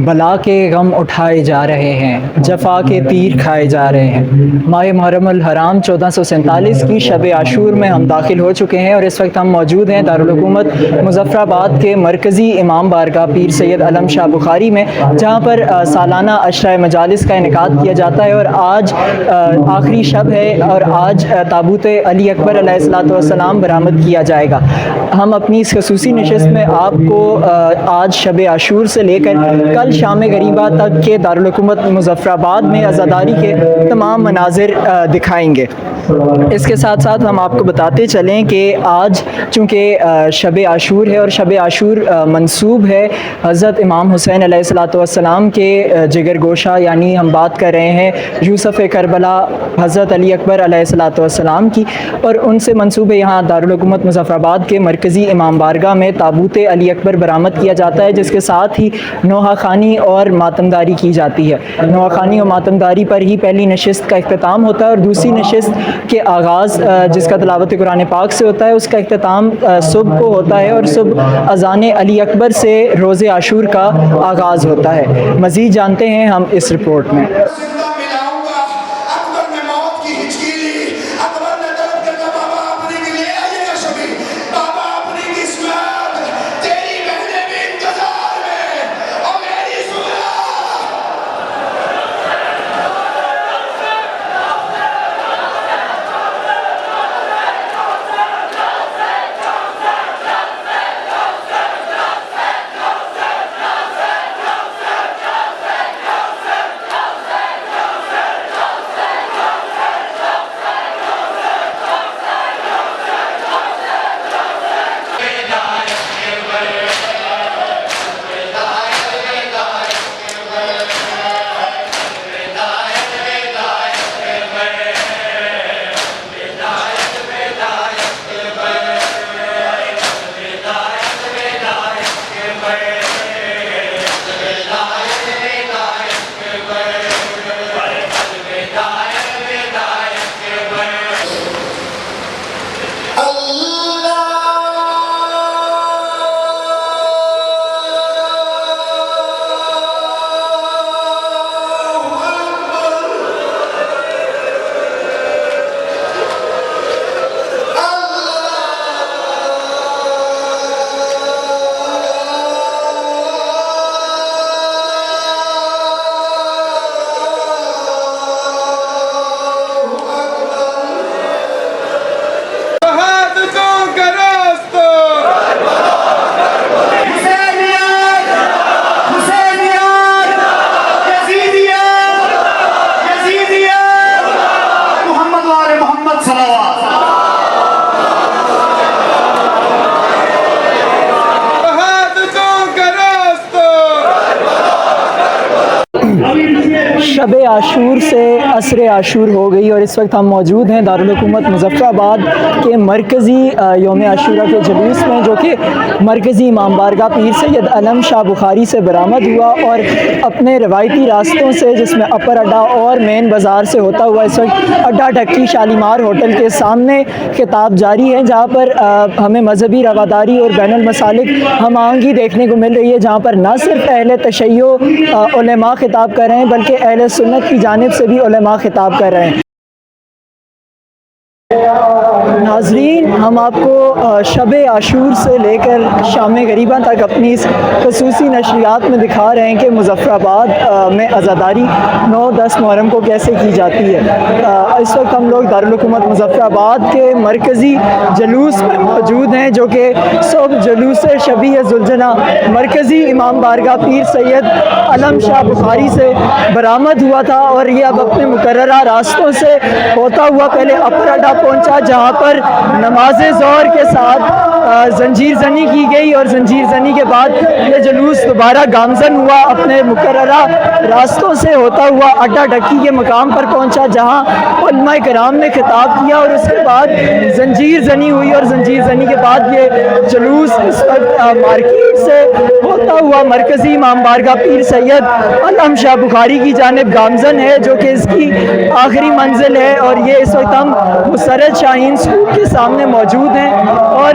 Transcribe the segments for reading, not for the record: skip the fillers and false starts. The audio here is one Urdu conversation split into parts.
بلا کے غم اٹھائے جا رہے ہیں، جفا کے تیر کھائے جا رہے ہیں۔ ماہ محرم الحرام 1447 کی شب عاشور میں ہم داخل ہو چکے ہیں اور اس وقت ہم موجود ہیں دارالحکومت مظفر آباد کے مرکزی امام بارگاہ پیر سید علم شاہ بخاری میں، جہاں پر سالانہ عشرہ مجالس کا انعقاد کیا جاتا ہے اور آج آخری شب ہے اور آج تابوت علی اکبر علیہ الصلوۃ والسلام برآمد کیا جائے گا۔ ہم اپنی اس خصوصی نشست میں آپ کو آج شب عاشور سے لے کر کل شام غریبہ تک کے دارالحکومت مظفر آباد میں عزاداری کے تمام مناظر دکھائیں گے۔ اس کے ساتھ ساتھ ہم آپ کو بتاتے چلیں کہ آج چونکہ شب عاشور ہے اور شب عاشور منسوب ہے حضرت امام حسین علیہ الصلوۃ والسلام کے جگر گوشہ، یعنی ہم بات کر رہے ہیں یوسف کربلا حضرت علی اکبر علیہ الصلوۃ والسلام کی، اور ان سے منسوب یہاں دارالحکومت مظفر آباد کے مرکزی امام بارگاہ میں تابوت علی اکبر برآمد کیا جاتا ہے، جس کے ساتھ ہی نوحہ خوانی اور ماتمداری کی جاتی ہے۔ نوحہ خوانی اور ماتمداری پر ہی پہلی نشست کا اختتام ہوتا ہے اور دوسری نشست کے آغاز جس کا تلاوت قرآن پاک سے ہوتا ہے، اس کا اختتام صبح کو ہوتا ہے اور صبح اذان علی اکبر سے روز عاشور کا آغاز ہوتا ہے۔ مزید جانتے ہیں ہم اس رپورٹ میں۔ شب عاشور سے عصر عاشور ہو گئی اور اس وقت ہم موجود ہیں دارالحکومت مظفر آباد کے مرکزی یوم عاشورہ کے جلوس میں، جو کہ مرکزی امام بارگاہ پیر سید علم شاہ بخاری سے برآمد ہوا اور اپنے روایتی راستوں سے، جس میں اپر اڈا اور مین بازار سے ہوتا ہوا اس وقت اڈا ڈھکی شالیمار ہوٹل کے سامنے خطاب جاری ہے، جہاں پر ہمیں مذہبی رواداری اور بین المسالک ہم آہنگی دیکھنے کو مل رہی ہے، جہاں پر نہ صرف اہل تشیع علماء خطاب کر رہے ہیں بلکہ اہل سنت کی جانب سے بھی علماء خطاب کر رہے ہیں۔ ناظرین، ہم آپ کو شب عاشور سے لے کر شام غریبہ تک اپنی اس خصوصی نشریات میں دکھا رہے ہیں کہ مظفر آباد میں عزاداری 9-10 محرم کو کیسے کی جاتی ہے۔ اس وقت ہم لوگ دارالحکومت مظفر آباد کے مرکزی جلوس میں موجود ہیں، جو کہ صبح جلوس شبیہ ذوالجناح مرکزی امام بارگاہ پیر سید علم شاہ بخاری سے برآمد ہوا تھا اور یہ اب اپنے مقررہ راستوں سے ہوتا ہوا پہلے اپر اڈا پہنچا، جہاں پر نماز ظہر کے ساتھ زنجیر زنی کی گئی اور زنجیر زنی کے بعد یہ جلوس دوبارہ گامزن ہوا، اپنے مقررہ راستوں سے ہوتا ہوا اڈا ڈھکی کے مقام پر پہنچا، جہاں علماء کرام نے خطاب کیا اور اس کے بعد زنجیر زنی ہوئی اور زنجیر زنی کے بعد یہ جلوس اس وقت مارکیٹ سے ہوتا ہوا مرکزی امام بارگاہ پیر سید علم شاہ بخاری کی جانب گامزن ہے، جو کہ اس کی آخری منزل ہے۔ اور یہ اس وقت ہم مسرت شاہین اسکول کے سامنے موجود ہیں اور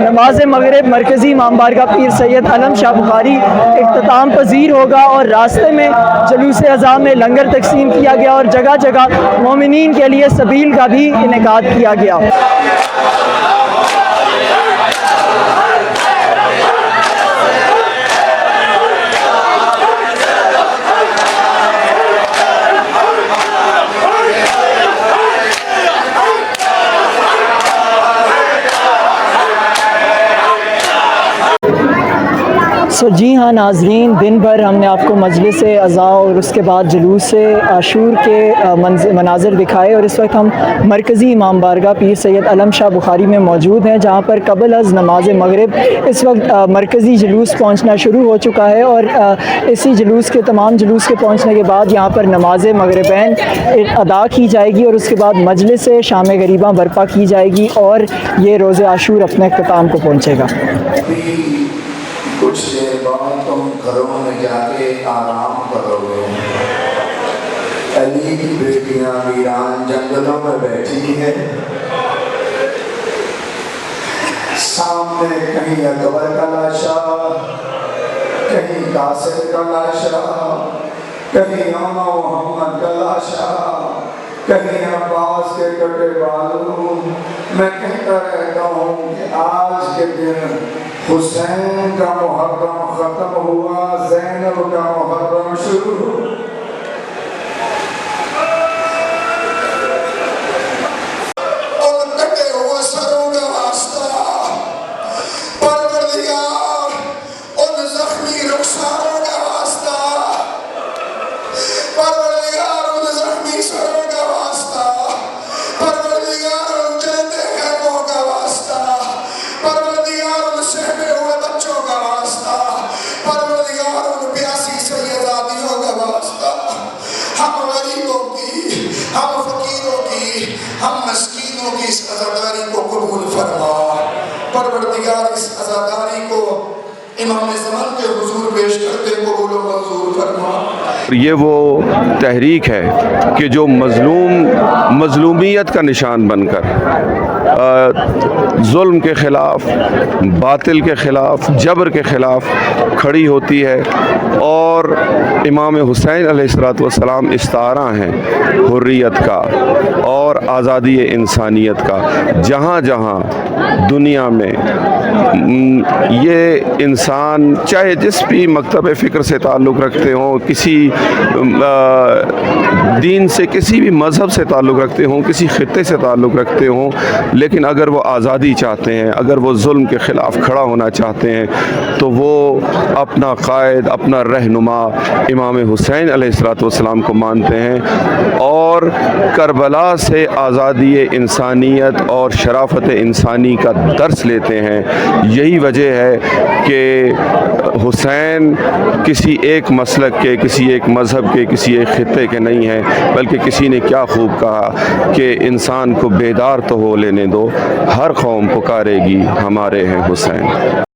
نماز مغرب مرکزی امام بارگاہ پیر سید علم شاہ بخاری اختتام پذیر ہوگا، اور راستے میں جلوس اضاء میں لنگر تقسیم کیا گیا اور جگہ جگہ مومنین کے لیے سبیل کا بھی انعقاد کیا گیا۔ جی ہاں ناظرین، دن بھر ہم نے آپ کو مجلس اضاء اور اس کے بعد جلوس عاشور کے مناظر دکھائے، اور اس وقت ہم مرکزی امام بارگاہ پیر سید علم شاہ بخاری میں موجود ہیں، جہاں پر قبل از نماز مغرب اس وقت مرکزی جلوس پہنچنا شروع ہو چکا ہے، اور اسی جلوس کے پہنچنے کے بعد یہاں پر نماز مغربین ادا کی جائے گی، اور اس کے بعد مجلس شام غریباں برپا کی جائے گی، اور یہ روز عاشور اپنے اختتام کو پہنچے گا۔ کچھ دیر بعد تم گھروں میں جا کے آرام کرو گے۔ علی کی بیٹیاں ویران جنگلوں میں بیٹھی ہیں، سامنے کہیں اکبر کا لاشا، کہیں قاسم کا لاشا، کہیں اما محمد کا لاشا، کہیں عباس کے کٹے بالوں۔ میں کہتا رہتا ہوں کہ آج کے دن حسین کا محرم ختم ہوا، زینب کا محرم شروع۔ ان کٹے ہوئے سروں کا واسطہ پروردگار، ان زخمی رخساروں کا واسطہ پروردگار، ان زخمی سروں کا واسطہ پروردگار، ان جلتے خیموں کا واسطہ پروردگار، ان سہمے ہوئے بچوں کا واسطہ پروردگار، ان پیاسی سیدادیوں کا واسطہ، ہم غریبوں کی، ہم فقیروں کی، ہم مسکینوں کی اس عزاداری کو قبول فرما۔ پروردگار اس عزاداری کو امام زمان کے حضور پیش کرتے قبول و منظور فرما۔ یہ وہ تحریک ہے کہ جو مظلومیت کا نشان بن کر ظلم کے خلاف، باطل کے خلاف، جبر کے خلاف کھڑی ہوتی ہے، اور امام حسین علیہ السلام استعارہ ہیں حریت کا اور آزادی انسانیت کا۔ جہاں جہاں دنیا میں یہ انسان چاہے جس بھی مکتب فکر سے تعلق رکھتے ہوں، کسی دین سے، کسی بھی مذہب سے تعلق رکھتے ہوں، کسی خطے سے تعلق رکھتے ہوں، لیکن اگر وہ آزادی چاہتے ہیں، اگر وہ ظلم کے خلاف کھڑا ہونا چاہتے ہیں، تو وہ اپنا قائد، اپنا رہنما امام حسین علیہ السلام کو مانتے ہیں، اور کربلا سے آزادی انسانیت اور شرافت انسانی کا درس لیتے ہیں۔ یہی وجہ ہے کہ حسین کسی ایک مسلک کے، کسی ایک مذہب کے، کسی ایک خطے کے نہیں ہیں، بلکہ کسی نے کیا خوب کہا کہ انسان کو بیدار تو ہو لینے دو، ہر قوم پکارے گی ہمارے ہیں حسین۔